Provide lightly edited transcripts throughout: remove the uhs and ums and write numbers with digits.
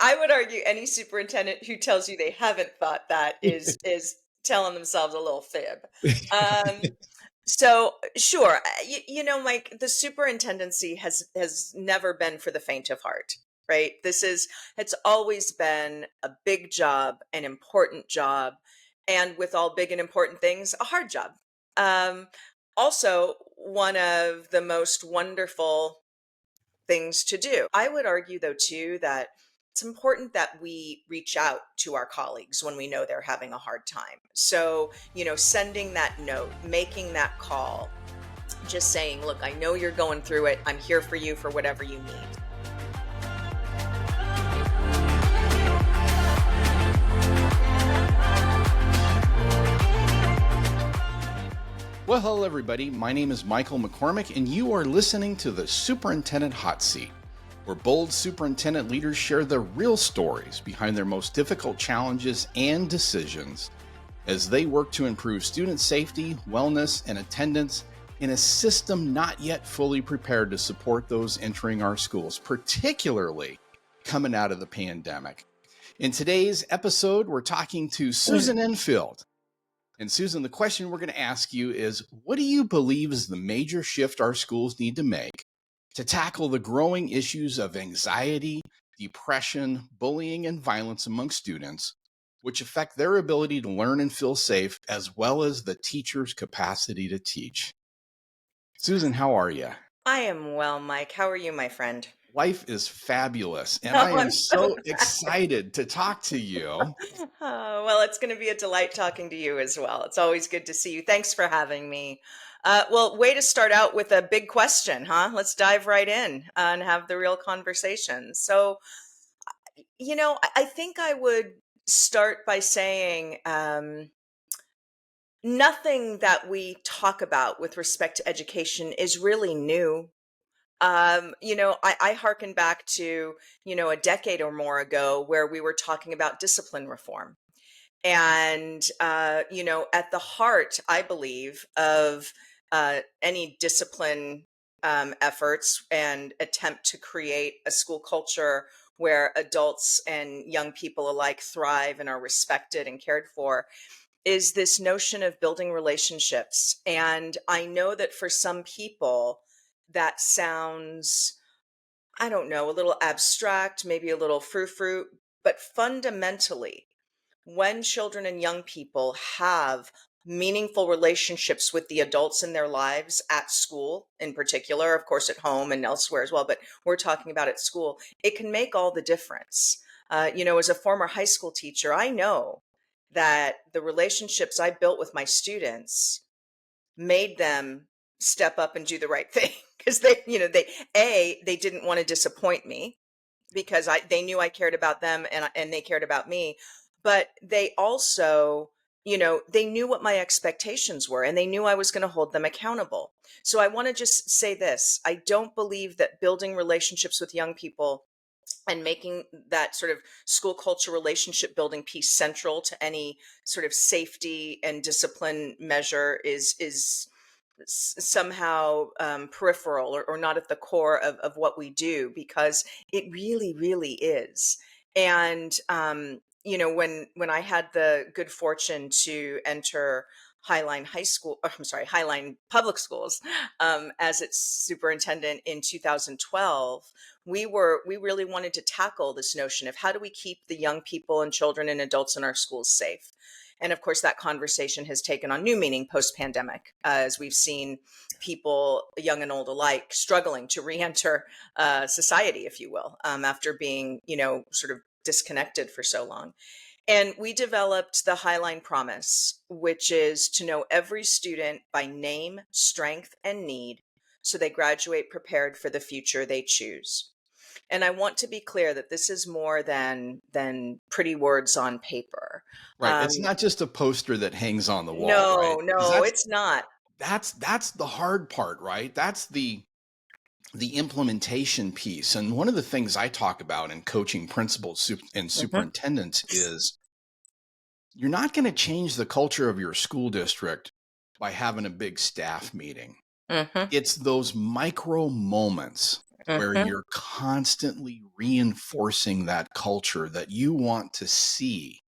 I would argue any superintendent who tells you they haven't thought that is telling themselves a little fib. Um, so sure, Mike, the superintendency has never been for the faint of heart, right? It's always been a big job, an important job, and with all big and important things, a hard job. Um, Also, one of the most wonderful things to do. I would argue, though, too, that it's important that we reach out to our colleagues when we know they're having a hard time. So, sending that note, making that call, just saying, look, I know you're going through it. I'm here for you for whatever you need. Well, hello, everybody. My name is Michael McCormick, and you are listening to the Superintendent Hot Seat, where bold superintendent leaders share the real stories behind their most difficult challenges and decisions as they work to improve student safety, wellness, and attendance in a system not yet fully prepared to support those entering our schools, particularly coming out of the pandemic. In today's episode, we're talking to Susan Enfield. And Susan, the question we're going to ask you is, what do you believe is the major shift our schools need to make to tackle the growing issues of anxiety, depression, bullying, and violence among students, which affect their ability to learn and feel safe, as well as the teacher's capacity to teach? Susan, how are you? I am well, Mike. How are you, my friend? Life is fabulous, and I Oh, am I'm so so glad. excited to talk to you. Oh, well, it's going to be a delight talking to you as well. It's always good to see you. Thanks for having me. Well, way to start out with a big question, huh? Let's dive right in and have the real conversation. So, I think I would start by saying nothing that we talk about with respect to education is really new. I hearken back to, a decade or more ago where we were talking about discipline reform. And, at the heart, I believe, of any discipline efforts and attempt to create a school culture where adults and young people alike thrive and are respected and cared for is this notion of building relationships. And I know that for some people, that sounds, I don't know, a little abstract, maybe a little frou-frou, but fundamentally, when children and young people have meaningful relationships with the adults in their lives at school, in particular, of course, at home and elsewhere as well, but we're talking about at school, it can make all the difference. As a former high school teacher, I know that the relationships I built with my students made them step up and do the right thing because they didn't want to disappoint me because they knew I cared about them and they cared about me, but they also, they knew what my expectations were and they knew I was going to hold them accountable. So I want to just say this. I don't believe that building relationships with young people and making that sort of school culture relationship building piece central to any sort of safety and discipline measure is somehow peripheral or not at the core of what we do, because it really, really is. And when I had the good fortune to enter Highline High School, I'm sorry, Highline Public Schools, as its superintendent in 2012, we really wanted to tackle this notion of how do we keep the young people and children and adults in our schools safe. And of course, that conversation has taken on new meaning post pandemic, as we've seen people, young and old alike, struggling to re-enter society, if you will, after being, sort of disconnected for so long. And we developed the Highline Promise, which is to know every student by name, strength, and need so they graduate prepared for the future they choose. And I want to be clear that this is more than pretty words on paper. Right. It's not just a poster that hangs on the wall, right? No, Because no, it's not. that's the hard part, right? That's the implementation piece. And one of the things I talk about in coaching principals and Mhm. superintendents is you're not going to change the culture of your school district by having a big staff meeting. Mhm. It's those micro moments where Hmm. you're constantly reinforcing that culture that you want to see.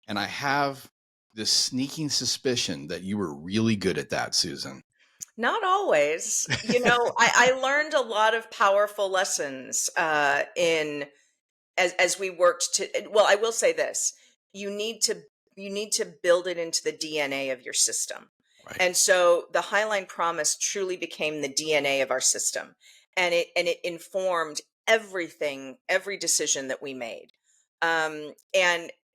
And I have this sneaking suspicion that you were really good at that, Susan. Not always. I learned a lot of powerful lessons in as we worked to. Well, I will say this: you need to you need to build it into the DNA of your system. Right. And so the Highline Promise truly became the DNA of our system, and it informed everything, every decision that we made.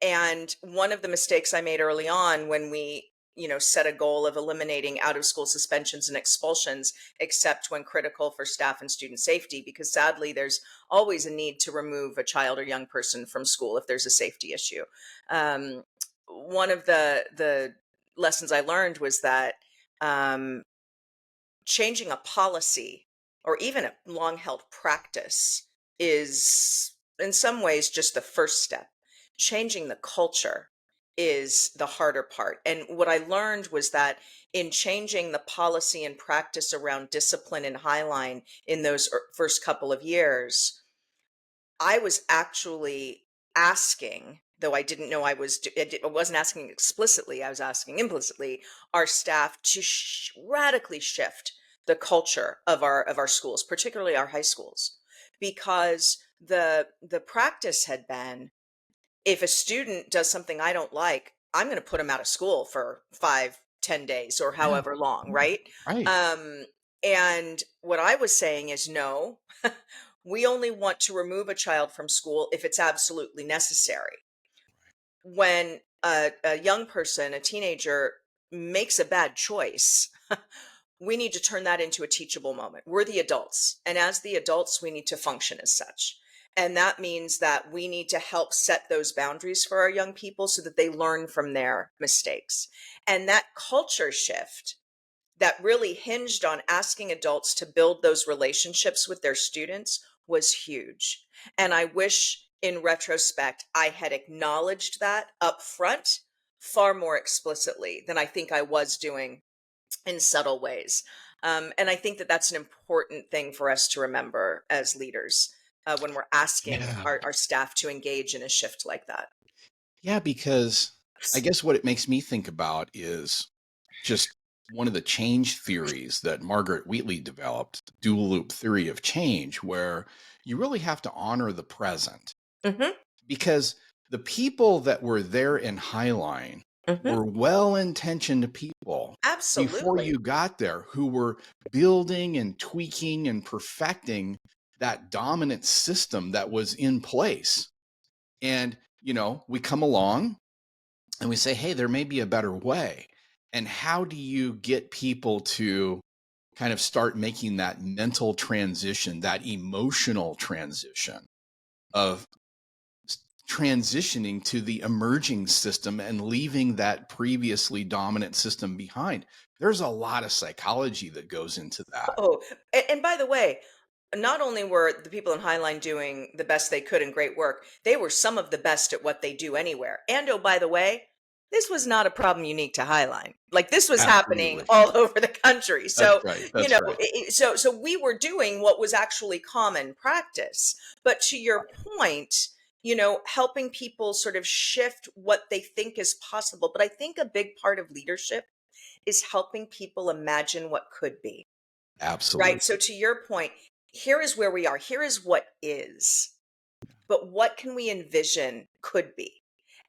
And one of the mistakes I made early on when we set a goal of eliminating out of school suspensions and expulsions except when critical for staff and student safety, because sadly there's always a need to remove a child or young person from school if there's a safety issue. One of the lessons I learned was that um, changing a policy or even a long held practice is, in some ways, just the first step. Changing the culture is the harder part. And what I learned was that in changing the policy and practice around discipline and Highline in those first couple of years, I was actually asking, though I didn't know I wasn't asking explicitly, I was asking implicitly, our staff to radically shift the culture of our schools, particularly our high schools, because the practice had been, if a student does something I don't like, I'm going to put them out of school for 5, 10 days or Yeah. however long, right? Right. Um, and what I was saying is, no, we only want to remove a child from school if it's absolutely necessary. When a young person, a teenager, makes a bad choice, we need to turn that into a teachable moment. We're the adults. And as the adults, we need to function as such. And that means that we need to help set those boundaries for our young people so that they learn from their mistakes. And that culture shift that really hinged on asking adults to build those relationships with their students was huge. And I wish in retrospect I had acknowledged that up front far more explicitly than I think I was doing in subtle ways. And I think that that's an important thing for us to remember as leaders when we're asking Yeah. our staff to engage in a shift like that. Yeah, because I guess what it makes me think about is just one of the change theories that Margaret Wheatley developed, the dual loop theory of change, where you really have to honor the present. Hmm. Because the people that were there in Highline Hmm. were well-intentioned people before Absolutely. you got there who were building and tweaking and perfecting that dominant system that was in place. And, we come along and we say, hey, there may be a better way. And how do you get people to kind of start making that mental transition, that emotional transition of transitioning to the emerging system and leaving that previously dominant system behind? There's a lot of psychology that goes into that. Oh, and by the way, not only were the people in Highline doing the best they could and great work, they were some of the best at what they do anywhere. And oh, by the way, this was not a problem unique to Highline. Like this was happening Absolutely. all over the country. That's So, right. That's right. so we were doing what was actually common practice. But to your point, helping people sort of shift what they think is possible. But I think a big part of leadership is helping people imagine what could be. Right. So Absolutely. to your point, here is where we are. Here is what is. But what can we envision could be?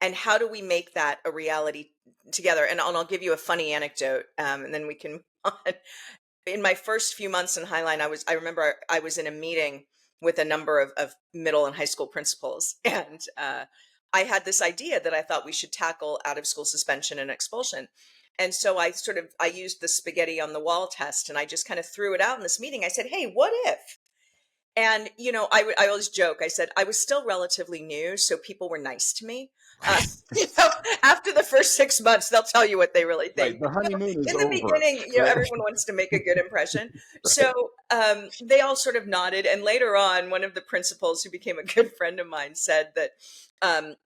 And how do we make that a reality together? And I'll give you a funny anecdote, and then we can move on. In my first few months in Highline, I remember I was in a meeting with a number of middle and high school principals, and I had this idea that I thought we should tackle out of school suspension and expulsion. And so I used the spaghetti on the wall test, and I just kind of threw it out in this meeting. I said, "Hey, what if?" And, I always joke. I said I was still relatively new, so people were nice to me. Uh, Right. you know, after the first 6 months, they'll tell you what they really Right. think. The honeymoon is In the over. beginning, Right. everyone wants to make a good impression. Right. So they all sort of nodded. And later on, one of the principals, who became a good friend of mine, said that um,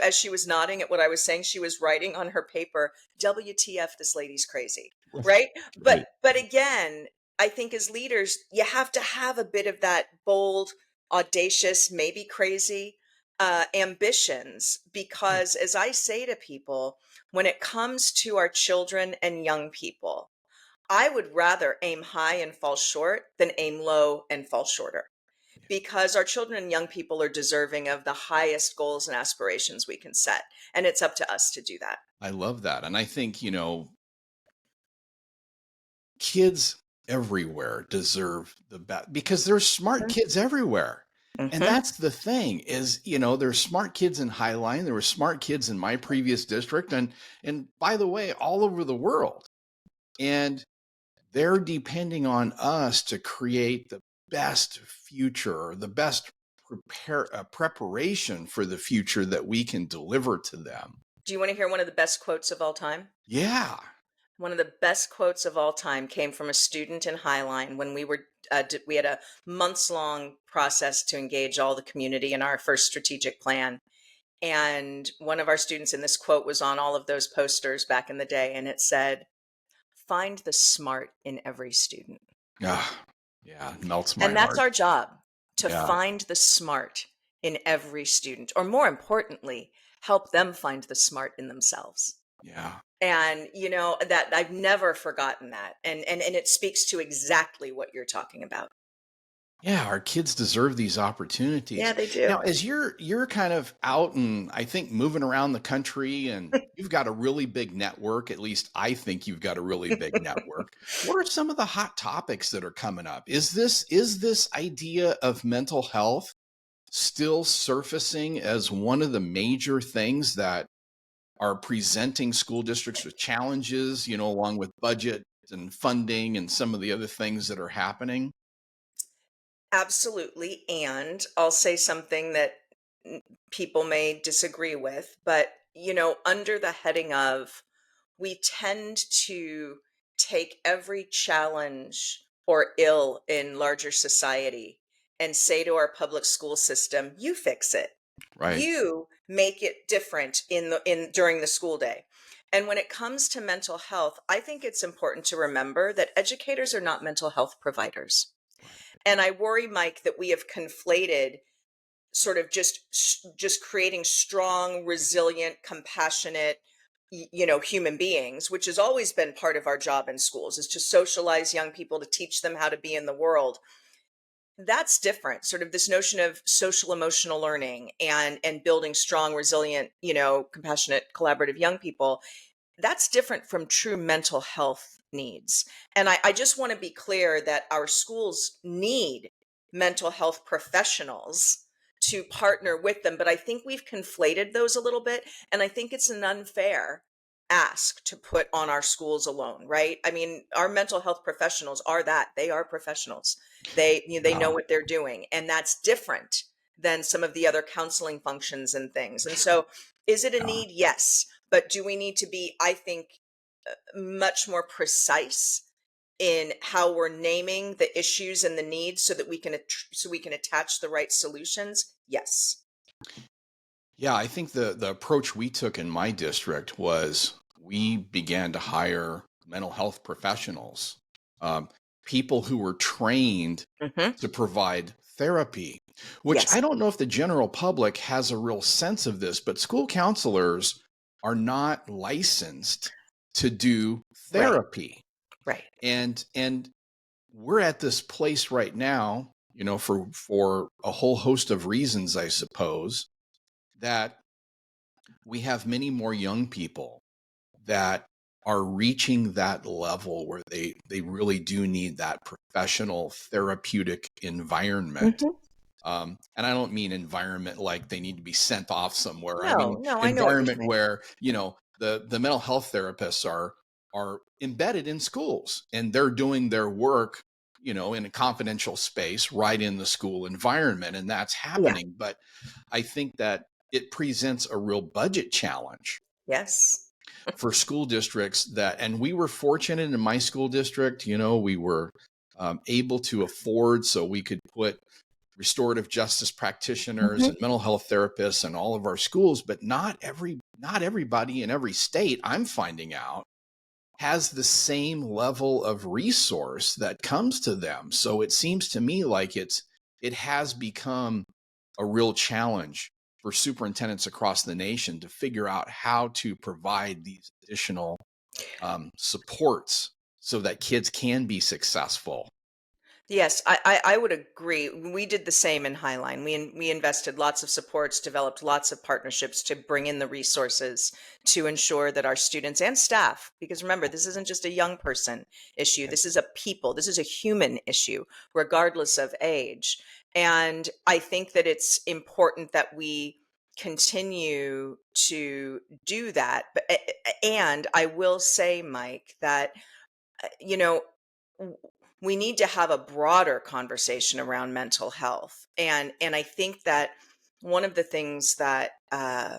as she was nodding at what I was saying, she was writing on her paper, "WTF, this lady's crazy." Right. But Right. again, I think as leaders, you have to have a bit of that bold, audacious, maybe crazy ambitions. Right. Because as I say to people, when it comes to our children and young people, I would rather aim high and fall short than aim low and fall shorter, Yeah. because our children and young people are deserving of the highest goals and aspirations we can set. And it's up to us to do that. I love that. And I think, kids everywhere deserve the best because there's smart kids everywhere. And Mm-hmm. that's the thing is, there's smart kids in Highline. There were smart kids in my previous district. And by the way, all over the world. And they're depending on us to create the best future or the best preparation for the future that we can deliver to them. Do you want to hear one of the best quotes of all time? Yeah. One of the best quotes of all time came from a student in Highline when we had a months long process to engage all the community in our first strategic plan. And one of our students in this quote was on all of those posters back in the day, and it said, "Find the smart in every student." Ah, yeah, melts my And that's heart. our job, to Yeah. find the smart in every student, or more importantly, help them find the smart in themselves. Yeah. And that I've never forgotten that. And it speaks to exactly what you're talking about. Yeah, our kids deserve these Yeah, opportunities. they do. Now, as you're kind of out and I think moving around the country and you've got a really big network, at least I think you've got a really big network. What are some of the hot topics that are coming up? Is this idea of mental health still surfacing as one of the major things that are presenting school districts with challenges, along with budget and funding and some of the other things that are happening? Absolutely. And I'll say something that n- people may disagree with, but under the heading of, we tend to take every challenge or ill in larger society and say to our public school system, "You fix it. Right. You make it different in during the school day." And when it comes to mental health, I think it's important to remember that educators are not mental health providers. Right. And I worry, Mike, that we have conflated sort of just creating strong, resilient, compassionate, human beings, which has always been part of our job in schools, is to socialize young people, to teach them how to be in the world. That's different. Sort of this notion of social emotional learning and building strong, resilient, compassionate, collaborative young people, that's different from true mental health needs. And I just want to be clear that our schools need mental health professionals to partner with them. But I think we've conflated those a little bit. And I think it's an unfair ask to put on our schools alone, right? I mean, our mental health professionals are that. They are professionals. They know Yeah. what they're doing. And that's different than some of the other counseling functions and things. And so is it a Yeah. need? Yes. But do we need to be, I think, much more precise in how we're naming the issues and the needs so that we can attach the right solutions? Yes. Yeah, I think the approach we took in my district was we began to hire mental health professionals, um, people who were trained Hmm. to provide therapy, which Yes. I don't know if the general public has a real sense of this, but school counselors are not licensed to do Right. therapy. Right. And we're at this place right now, for a whole host of reasons, I suppose, that we have many more young people that are reaching that level where they really do need that professional therapeutic environment. Hmm. And I don't mean environment like they need to be sent off somewhere. I No, mean no, I know what you're environment saying. where the mental health therapists are embedded in schools and they're doing their work, in a confidential space right in the school environment, and that's Yeah. happening. But I think that it presents a real budget challenge Yes. for school districts and we were fortunate in my school district, we were able to afford so we could put restorative justice practitioners Hmm. and mental health therapists in all of our schools, but not everybody in every state, I'm finding out, has the same level of resource that comes to them. So it seems to me like it has become a real challenge for superintendents across the nation to figure out how to provide these additional supports so that kids can be successful. Yes, I would agree. We did the same in Highline. We invested lots of supports, developed lots of partnerships to bring in the resources to ensure that our students and staff, because remember, this isn't just a young person issue. Right. This is a people, this is a human issue, regardless of age. And I think that it's important that we continue to do that. And I will say, Mike, that you know, w- we need to have a broader conversation around mental health. And I think that one of the things that uh,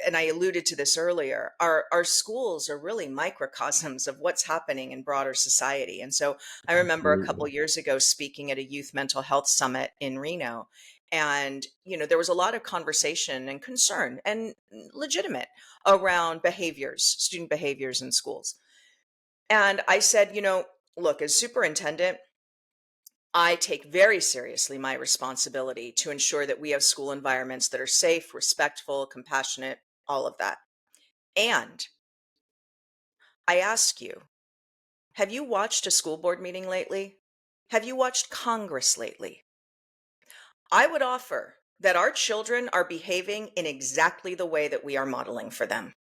and I alluded to this earlier, our schools are really microcosms of what's happening in broader society. And so I remember a couple Absolutely. years ago speaking at a youth mental health summit in Reno. And, there was a lot of conversation and concern and legitimate around behaviors, student behaviors in schools. And I said, look, as superintendent, I take very seriously my responsibility to ensure that we have school environments that are safe, respectful, compassionate, all of that. And I ask you, have you watched a school board meeting lately? Have you watched Congress lately? I would offer that our children are behaving in exactly the way that we are modeling for them.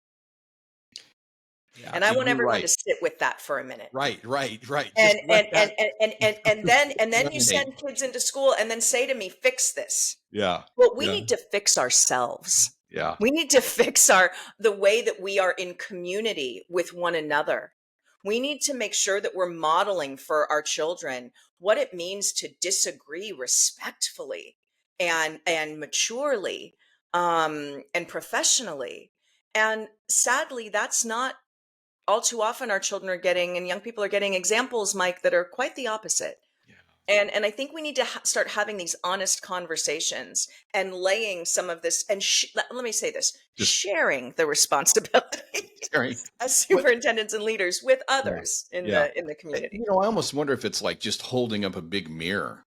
Yeah, And I want you're everyone to right. sit with that for a minute. Right, right, right. Just And let and that and and and and then you marinate. send kids into school and then say to me, "Fix this." Yeah, Well, we yeah, need to fix ourselves. yeah. We need to fix our the way that we are in community with one another. We need to make sure that we're modeling for our children what it means to disagree respectfully and maturely, and professionally. And sadly, that's not all too often our children are getting and young people are getting examples, Mike, that are quite the opposite. Yeah. And I think we need to start having these honest conversations and laying some of this and let me say this, Just sharing the responsibility sharing. as What superintendents and leaders with Yeah, others in yeah. the community. I almost wonder if it's like just holding up a big mirror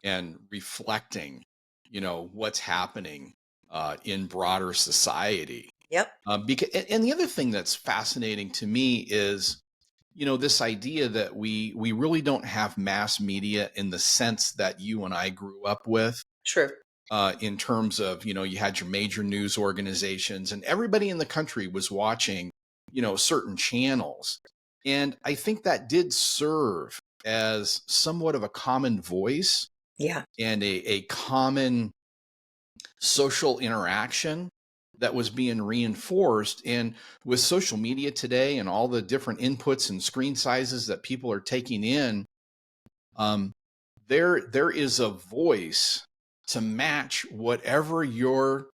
and reflecting, what's happening in broader society. Yep. Because, and the other thing that's fascinating to me is, this idea that we really don't have mass media in the sense that you and I grew up with. True. In terms of, you had your major news organizations and everybody in the country was watching, certain channels. And I think that did serve as somewhat of a common voice Yeah. and a common social interaction that was being reinforced. And with social media today and all the different inputs and screen sizes that people are taking in, um, there is a voice to match whatever your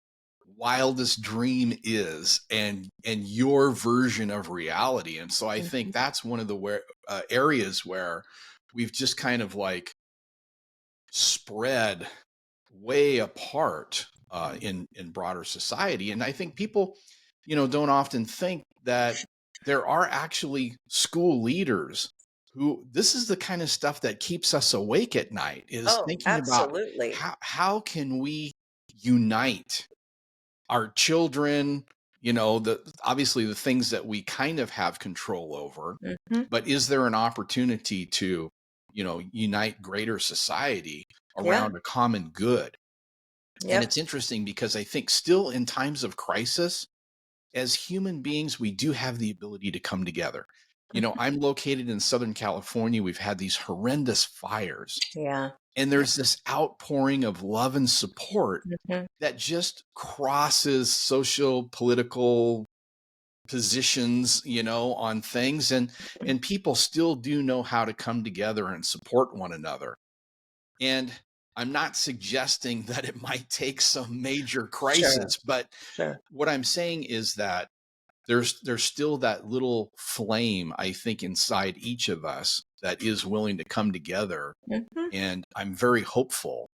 wildest dream is and your version of reality. And so I think Mhm. that's one of the areas where we've just kind of like spread way apart in broader society. And I think people, don't often think that there are actually school leaders who this is the kind of stuff that keeps us awake at night is Oh, thinking about absolutely. how can we unite our children, the obviously the things that we kind of have control over, Hmm. but is there an opportunity to, unite greater society Yeah. around a common good? And Yep. it's interesting because I think still in times of crisis, as human beings, we do have the ability to come together. Mhm. I'm located in Southern California. We've had these horrendous fires, Yeah. and Yeah. there's this outpouring of love and support Hmm. that just crosses social, political positions, on things. And people still do know how to come together and support one another. And I'm not suggesting that it might take some major Sure. crisis, but Sure. what I'm saying is that there's still that little flame, I think, inside each of us that is willing to come together. Hmm. And I'm very hopeful.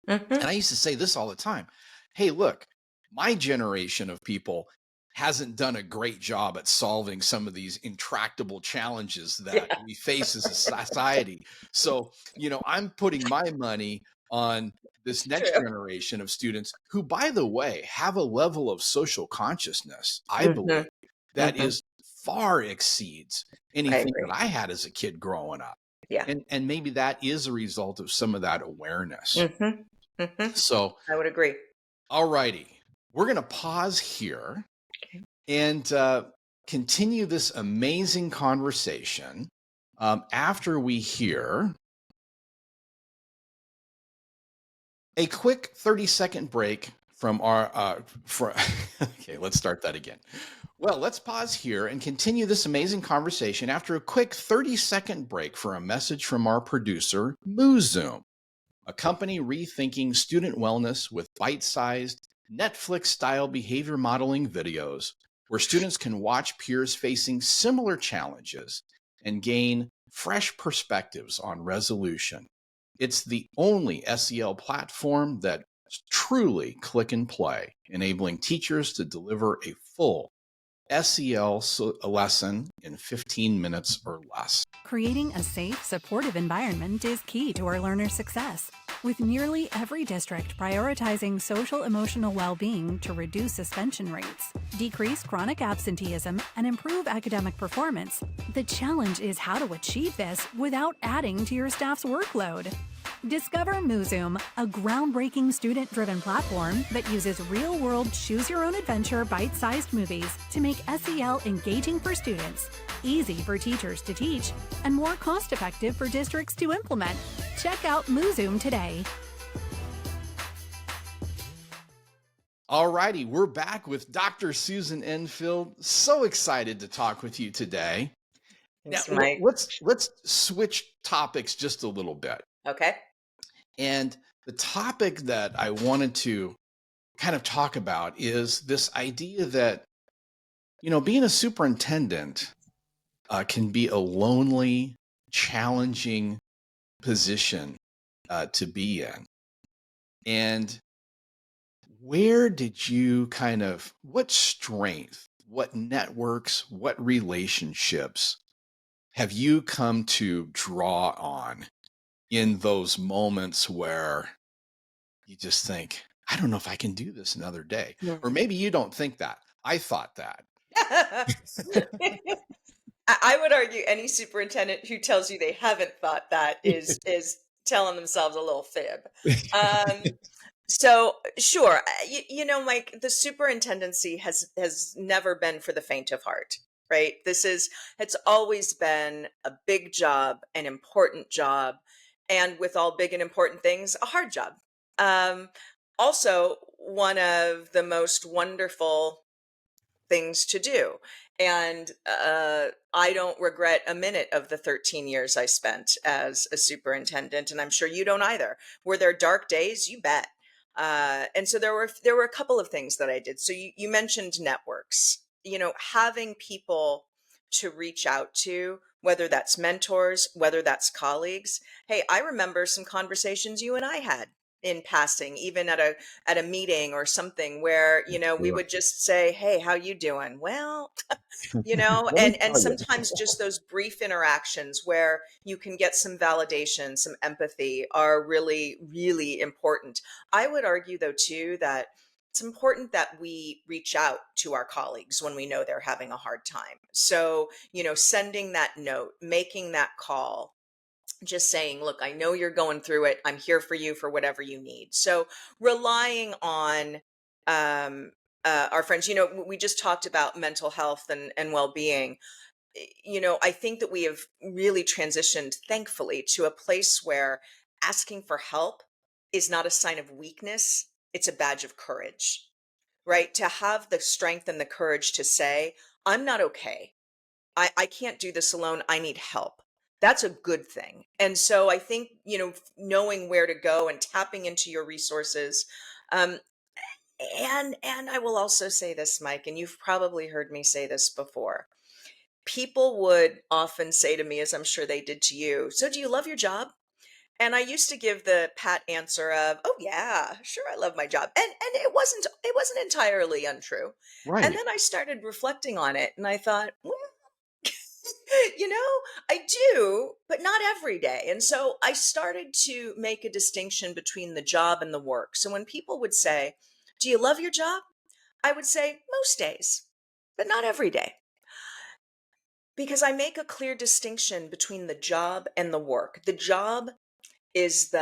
Hmm. And I used to say this all the time. Hey, look, my generation of people, hasn't done a great job at solving some of these intractable challenges that Yeah, we face as a society. So, I'm putting my money on this it's next true. generation of students who, by the way, have a level of social consciousness, I Mhm, believe, that mhm. is far exceeds I anything that agree. I had as a kid growing up. Yeah. And maybe that is a result of some of that awareness. Mhm, mhm. So, I would agree. all righty, we're going to pause here Okay. and continue this amazing conversation after we hear a quick 30-second break from our okay, let's start that again. Well, let's pause here and continue this amazing conversation after a quick 30-second break for a message from our producer, MooZoom, a company rethinking student wellness with bite-sized Netflix-style behavior modeling videos where students can watch peers facing similar challenges and gain fresh perspectives on resolution. It's the only SEL platform that's truly click and play, enabling teachers to deliver a full lesson in 15 minutes or less. Creating a safe, supportive environment is key to our learners' success. With nearly every district prioritizing social emotional well-being to reduce suspension rates, decrease chronic absenteeism, and improve academic performance, the challenge is how to achieve this without adding to your staff's workload. Discover MooZoom, a groundbreaking student-driven platform that uses real-world choose-your-own-adventure bite-sized movies to make SEL engaging for students, easy for teachers to teach, and more cost-effective for districts to implement. Check out MooZoom today. All righty, we're back with Dr. Susan Enfield. So excited to talk with you today. Now, Thanks, Mike. let's switch topics just a little bit. Okay. And the topic that I wanted to kind of talk about is this idea that, being a superintendent can be a lonely, challenging position to be in. And where did you what strength, what networks, what relationships have you come to draw on in those moments where you just think, I don't know if I can do this another day? Or Mhm. maybe you don't think that. I thought that. I would argue any superintendent who tells you they haven't thought that is telling themselves a little fib. Um, so sure, Mike, the superintendency has never been for the faint of heart, right? It's always been a big job, an important job, and with all big and important things, a hard job. Um, Also, one of the most wonderful things to do. And I don't regret a minute of the 13 years I spent as a superintendent, and I'm sure you don't either. Were there dark days? You bet. And so there were a couple of things that I did. So you mentioned networks. Having people to reach out to, whether that's mentors, whether that's colleagues. Hey, I remember some conversations you and I had in passing, even at a meeting or something where we Sure. would just say, hey, how you doing? Well, Let me and tell you. sometimes just those brief interactions where you can get some validation, some empathy are really really important. I would argue though too that it's important that we reach out to our colleagues when we know they're having a hard time. So sending that note, making that call, just saying, look, I know you're going through it. I'm here for you for whatever you need. So relying on our friends, we just talked about mental health and well-being. I think that we have really transitioned, thankfully, to a place where asking for help is not a sign of weakness. It's a badge of courage, right? To have the strength and the courage to say, I'm not okay. I can't do this alone. I need help. That's a good thing. And so I think, knowing where to go and tapping into your resources. Um, and I will also say this, Mike, and you've probably heard me say this before. People would often say to me, as I'm sure they did to you, so do you love your job? And I used to give the pat answer of, "Oh yeah, sure I love my job." And it wasn't entirely untrue. And Right. then I started reflecting on it and I thought, "Well, you know, I do, but not every day." And so I started to make a distinction between the job and the work. So when people would say, "Do you love your job?" I would say, "Most days, but not every day." Because I make a clear distinction between the job and the work. The job is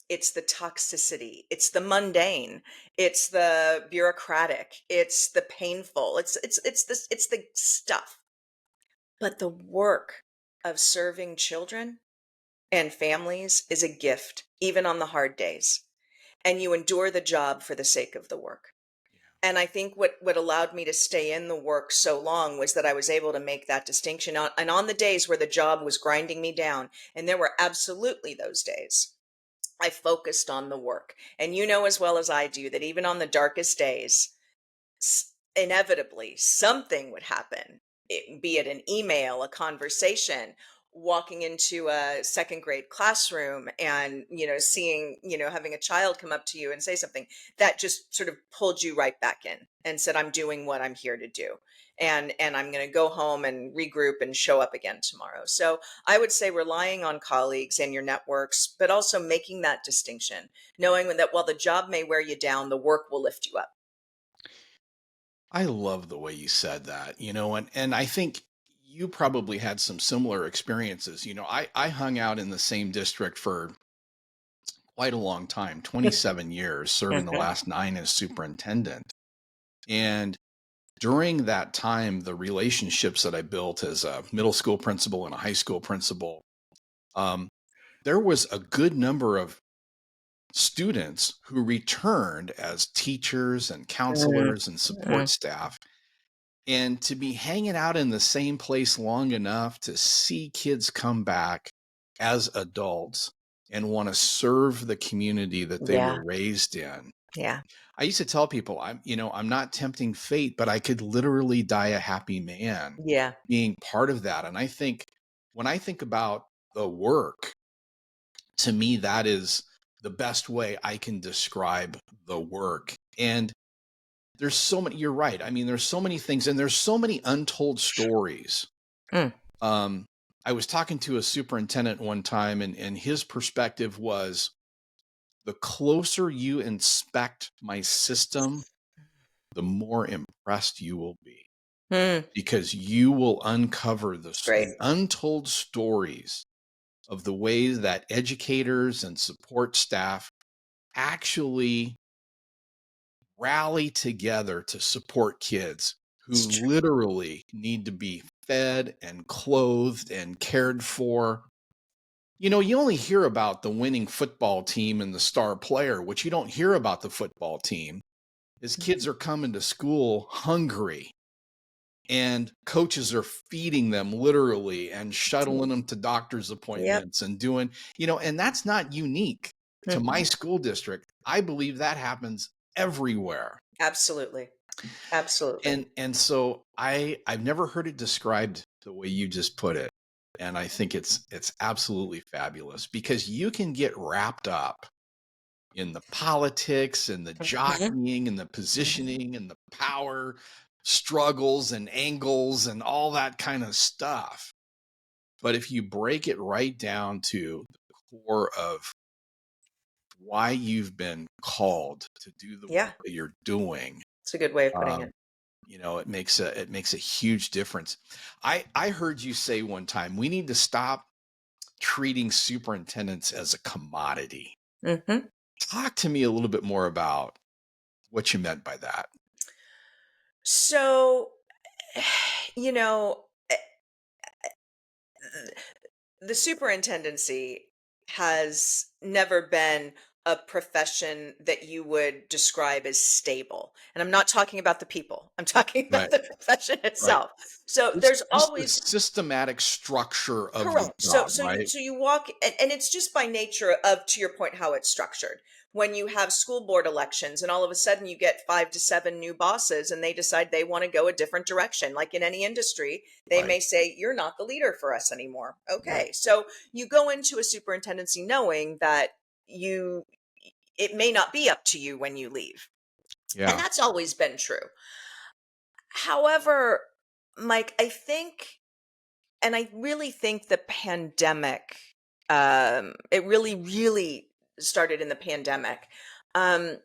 it's the toxicity, it's the mundane, it's the bureaucratic, it's the painful, it's the stuff. But the work of serving children and families is a gift, even on the hard days. And you endure the job for the sake of the work. And I think what allowed me to stay in the work so long was that I was able to make that distinction. And on the days where the job was grinding me down, and there were absolutely those days, I focused on the work. And you know as well as I do that even on the darkest days, inevitably something would happen, be it an email, a conversation, walking into a second grade classroom and seeing, having a child come up to you and say something that just sort of pulled you right back in and said, "I'm doing what I'm here to do, and I'm going to go home and regroup and show up again tomorrow." So I would say relying on colleagues and your networks, but also making that distinction, knowing that while the job may wear you down, the work will lift you up. I love the way you said that, and I think you probably had some similar experiences. I hung out in the same district for quite a long time, 27 years, serving the Mhm. last 9 as superintendent. And during that time, the relationships that I built as a middle school principal and a high school principal, um, there was a good number of students who returned as teachers and Mm, counselors and support mm, staff. And to be hanging out in the same place long enough to see kids come back as adults and want to serve the community that they were yeah, raised in. yeah, I used to tell people, I'm not tempting fate, but I could literally die a happy man yeah. being part of that. And I think when I think about the work, to me, that is the best way I can describe the work. And there's so many, you're right. I mean, there's so many things and there's so many untold stories. Mm, Um, I was talking to a superintendent one time, and his perspective was the closer you inspect my system, the more impressed you will be mm, because you will uncover great. the untold stories of the ways that educators and support staff actually rally together to support kids who It's true. literally need to be fed and clothed and cared for. You only hear about the winning football team and the star player. What you don't hear about the football team is kids are coming to school hungry and coaches are feeding them literally and shuttling them to doctor's Yep. appointments and doing, and that's not unique to my Mhm. school district. I believe that happens everywhere. Absolutely. Absolutely. And so I've never heard it described the way you just put it. And I think it's absolutely fabulous because you can get wrapped up in the politics and the Mhm. jockeying and the positioning and the power struggles and angles and all that kind of stuff. But if you break it right down to the core of why you've been called to do the work Yeah, that you're doing, it's a good way of putting um, it. it makes a huge difference. I heard you say one time we need to stop treating superintendents as a commodity. Mhm. Talk to me a little bit more about what you meant by that. So, you know, the superintendency has never been a profession that you would describe as stable. And I'm not talking about the people. I'm talking Right, about the profession right. itself. So It's there's just the always systematic structure of the correct. So job, so you right? so you walk and it's just by nature of, to your point, how it's structured. when you have school board elections and all of a sudden you get 5 to 7 new bosses and they decide they want to go a different direction. Like in any industry, they Right. may say, "You're not the leader for us anymore." Right. Okay. So you go into a superintendency knowing that you it may not be up to you when you leave. And Yeah. that's always been true. However, Mike, I think, and I really think the pandemic, it really, really started in the pandemic. Um,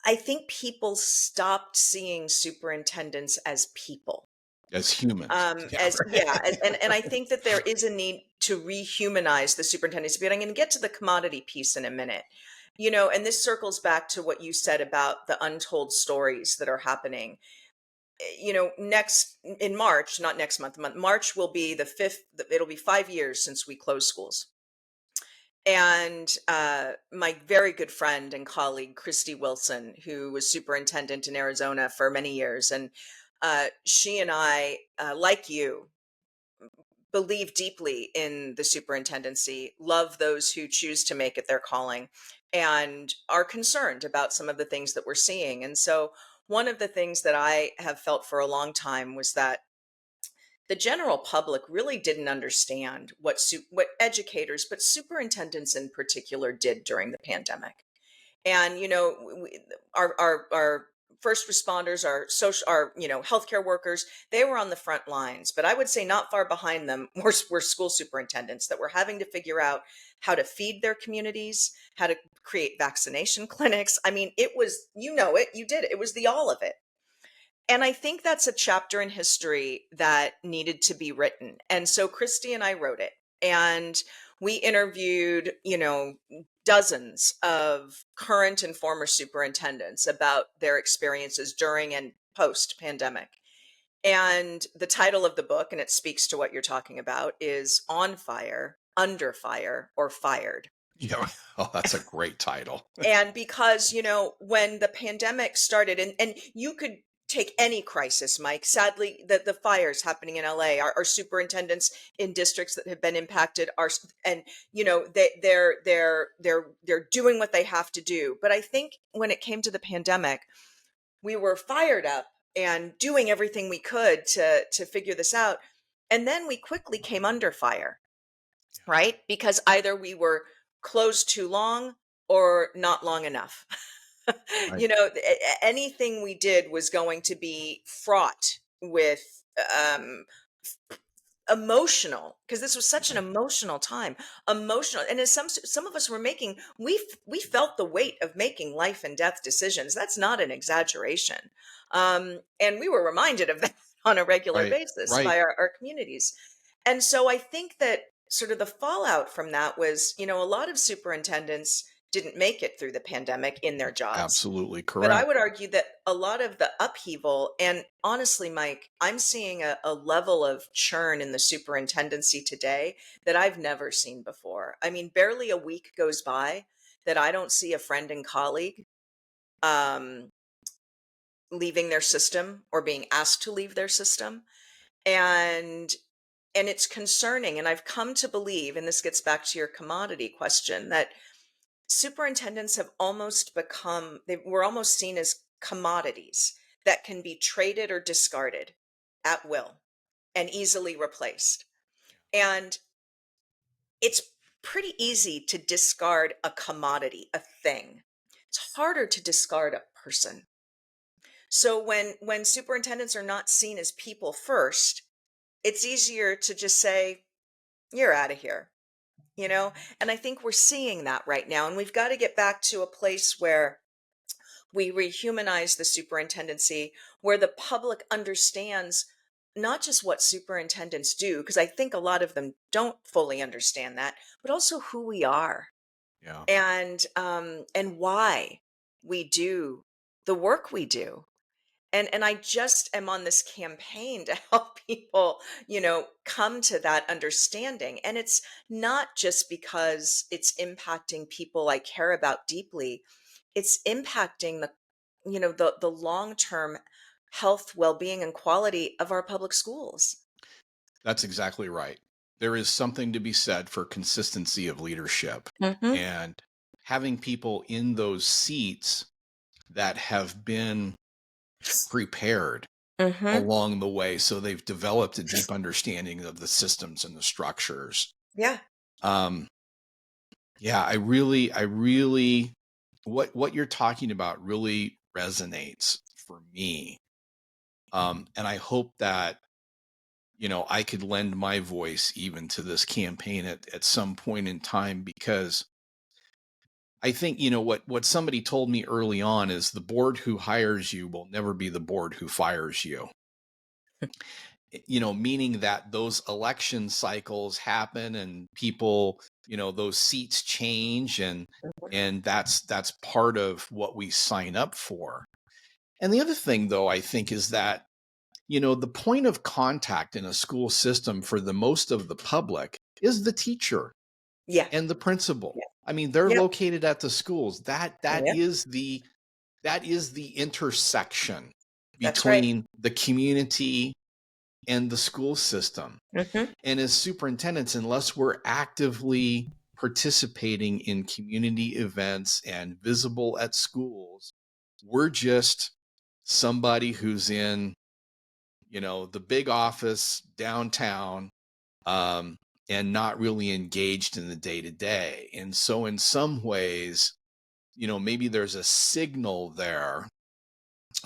I think people stopped seeing superintendents as people. As humans. Yeah. As yeah, and I think that there is a need to rehumanize the superintendents. But I'm going to get to the commodity piece in a minute. And this circles back to what you said about the untold stories that are happening. Next in March, not next month, March will be the fifth. It'll be 5 years since we closed schools. And my very good friend and colleague, Christy Wilson, who was superintendent in Arizona for many years, and she and I, like you, believe deeply in the superintendency, love those who choose to make it their calling, and are concerned about some of the things that we're seeing. And so, one of the things that I have felt for a long time was that the general public really didn't understand what educators, but superintendents in particular, did during the pandemic. And our first responders, our social, our healthcare workers, they were on the front lines. But I would say not far behind them were school superintendents that were having to figure out how to feed their communities, how to create vaccination clinics. I mean, it was, you did it. It was the all of it. And I think that's a chapter in history that needed to be written. And so Christy and I wrote it. And we interviewed, dozens of current and former superintendents about their experiences during and post pandemic. And the title of the book, and it speaks to what you're talking about, is On Fire, Under Fire, or Fired. Yeah. Oh, that's a great title. And because, when the pandemic started, and you could take any crisis, Mike, sadly, the fires happening in LA, our superintendents in districts that have been impacted are, and, they're doing what they have to do. But I think when it came to the pandemic, we were fired up and doing everything we could to figure this out. And then we quickly came under fire, right? Because either we were closed too long or not long enough. Right. Anything we did was going to be fraught with um, emotional, because this was such an Right. emotional time, emotional. And as some of us were making, we felt the weight of making life and death decisions. That's not an exaggeration. And we were reminded of that on a regular Right. basis Right. by our communities. And so I think that sort of the fallout from that was, a lot of superintendents didn't make it through the pandemic in their jobs. Absolutely But I correct. would argue that a lot of the upheaval, and honestly, Mike, I'm seeing a level of churn in the superintendency today that I've never seen before. I mean, barely a week goes by that I don't see a friend and colleague um, leaving their system or being asked to leave their system. And it's concerning. And I've come to believe, and this gets back to your commodity question, that superintendents have almost become, they were almost seen as commodities that can be traded or discarded at will and easily replaced. And it's pretty easy to discard a commodity, a thing. It's harder to discard a person. So when superintendents are not seen as people first, it's easier to just say, "You're out of here." And I think we're seeing that right now, and we've got to get back to a place where we rehumanize the superintendency, where the public understands not just what superintendents do, because I think a lot of them don't fully understand that, but also who we are, Yeah. and why we do the work we do. And I just am on this campaign to help people, come to that understanding. And it's not just because it's impacting people I care about deeply. It's impacting the long-term health, well-being, and quality of our public schools. That's exactly right. There is something to be said for consistency of leadership. Hmm. And having people in those seats that have been prepared Mhm. along the way, so they've developed a deep understanding of the systems and the structures. Yeah. Um, yeah, I really, what you're talking about really resonates for me. And I hope that, I could lend my voice even to this campaign at some point in time, because I think, what somebody told me early on is the board who hires you will never be the board who fires you. Meaning that those election cycles happen and people, those seats change, Mhm. and that's part of what we sign up for. And the other thing, though, I think is that, the point of contact in a school system for the most of the public is the teacher Yeah. and the principal. Yeah. I mean, they're Yep. located at the schools. That Yep. is the intersection That's right. between the community and the school system. Mhm. And as superintendents, unless we're actively participating in community events and visible at schools, we're just somebody who's in, the big office downtown, um, and not really engaged in the day to day. And so, in some ways, maybe there's a signal there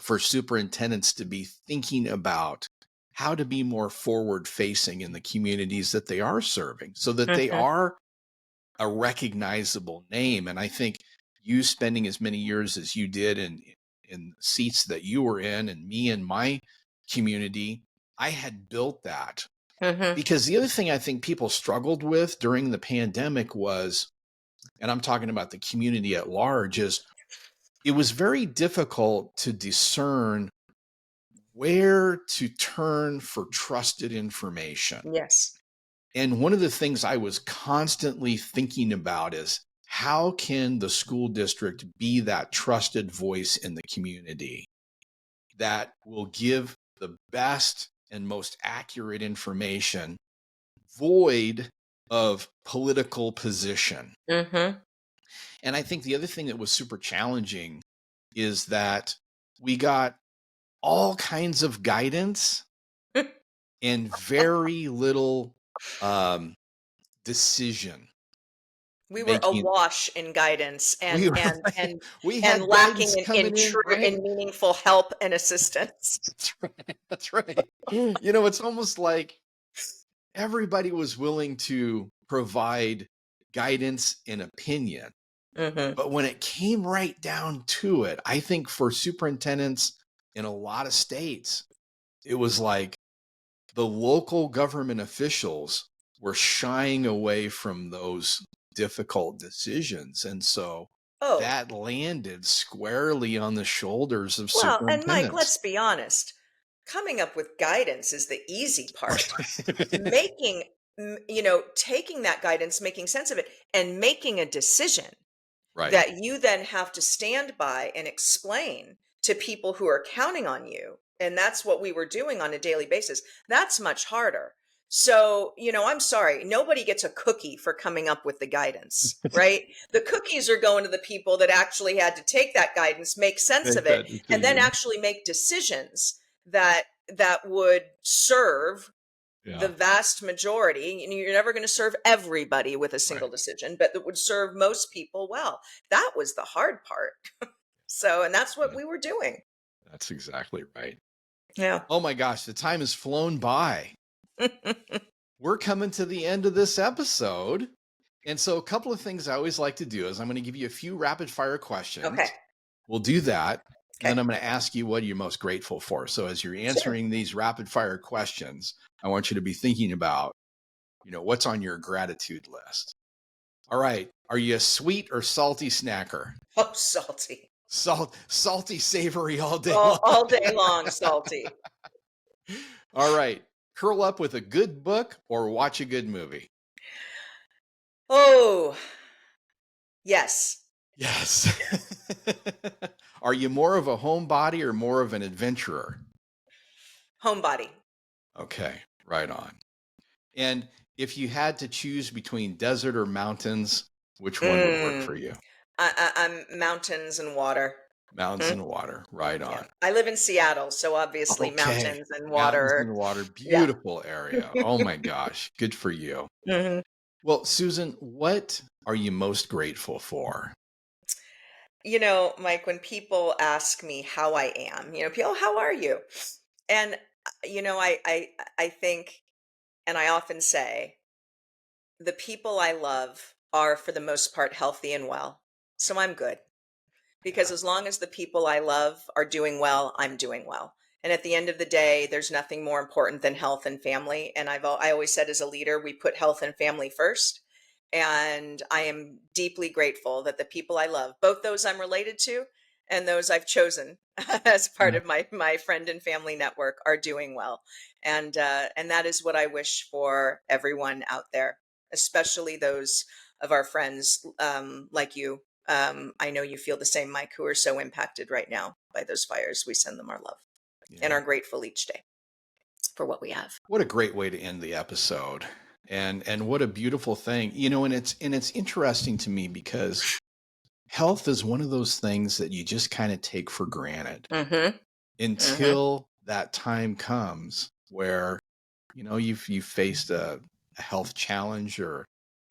for superintendents to be thinking about how to be more forward facing in the communities that they are serving, so that they Mhm. are a recognizable name. And I think you spending as many years as you did in seats that you were in, and me in my community, I had built that. Mhm. Because the other thing I think people struggled with during the pandemic was, and I'm talking about the community at large, is it was very difficult to discern where to turn for trusted information. Yes. And one of the things I was constantly thinking about is, how can the school district be that trusted voice in the community that will give the best and most accurate information, void of political position? Mhm. And I think the other thing that was super challenging is that we got all kinds of guidance and very little um, decision We were making. awash in guidance We and were and right. and We and had lacking guidance in coming in, true right? and meaningful help and assistance. That's right. That's right. It's almost like everybody was willing to provide guidance and opinion. Mhm. But when it came right down to it, I think for superintendents in a lot of states, it was like the local government officials were shying away from those difficult decisions. And so Oh, that landed squarely on the shoulders of well, and Mike, superintendents. let's be honest. Coming up with guidance is the easy part. Right. Making taking that guidance, making sense of it, and making a decision Right. that you then have to stand by and explain to people who are counting on you. And that's what we were doing on a daily basis. That's much harder. So, I'm sorry, nobody gets a cookie for coming up with the guidance, right? The cookies are going to the people that actually had to take that guidance, make sense Make of it, that and then decision. actually make decisions that would serve the Yeah. vast majority. You're never going to serve everybody with a single Right. decision, but that would serve most people well. That was the hard part. So, and that's what Yeah. we were doing. That's exactly right. Yeah. Oh my gosh, the time has flown by. We're coming to the end of this episode. And so, a couple of things I always like to do is I'm going to give you a few rapid fire Okay. questions. We'll do that. And then Okay. I'm going to ask you what you're most grateful for. So, as you're Sure. answering these rapid fire questions, I want you to be thinking about, what's on your gratitude list. All right. Are you a sweet or salty snacker? Oh, salty. Salty, savory all day long. All day long, salty. All right. Curl up with a good book or watch a good movie. Oh, yes. Yes. Are you more of a homebody or more of an adventurer? Homebody. Okay, right on. And if you had to choose between desert or mountains, which one would work Mm. for you? Mountains and water. Mountains Hmm? and water. Right Yeah. on. I live in Seattle, so obviously Okay. mountains and Mountains water. and water. Yeah. Beautiful area. Oh my gosh. Good for you. Hmm. Well, Susan, what are you most grateful for? Mike, when people ask me how I am, people, how are you? And I think, and I often say, the people I love are for the most part healthy and well. So I'm good. Because Yeah. as long as the people I love are doing well, I'm doing well. And at the end of the day, there's nothing more important than health and family. And I always said, as a leader, we put health and family first. And I am deeply grateful that the people I love, both those I'm related to and those I've chosen as part Yeah. of my friend and family network, are doing well. And that is what I wish for everyone out there, especially those of our friends, like you. I know you feel the same, Mike, who are so impacted right now by those fires. We send them our love and Yeah. are grateful each day for what we have. What a great way to end the episode. And what a beautiful thing. And it's interesting to me because health is one of those things that you just kind of take for granted Mm-hmm. Mm-hmm. until that time comes where you've faced a health challenge or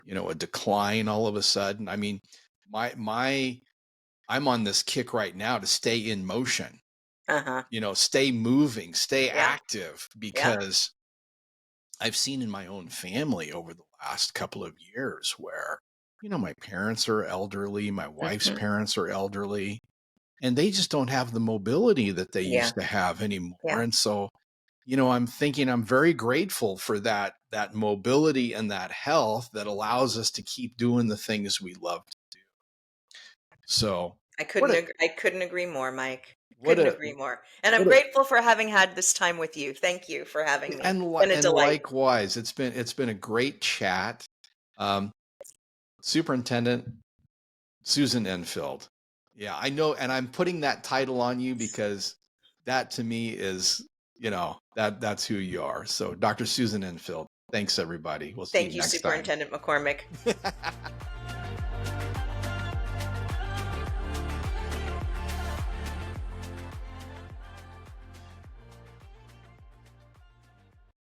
a decline all of a sudden. I mean, my I'm on this kick right now to stay in motion, Uh-huh. stay moving, stay Yeah. active, Yeah. because I've seen in my own family over the last couple of years where my parents are elderly, my wife's Mm-hmm. parents are elderly, and they just don't have the mobility that they Yeah. used to have anymore. Yeah. And so I'm thinking I'm very grateful for that mobility and that health that allows us to keep doing the things we love to do. So what a I couldn't agree more, Mike. what Couldn't a agree more. And I'm what a grateful for having had this time with you. Thank you for having me. It's been a and delight. likewise, it's been a great chat. Um, Superintendent Susan Enfield. Yeah, I know, and I'm putting that title on you because that to me is, that's who you are. So, Dr. Susan Enfield, thanks everybody. We'll see Thank you you, next time. Superintendent McCormick.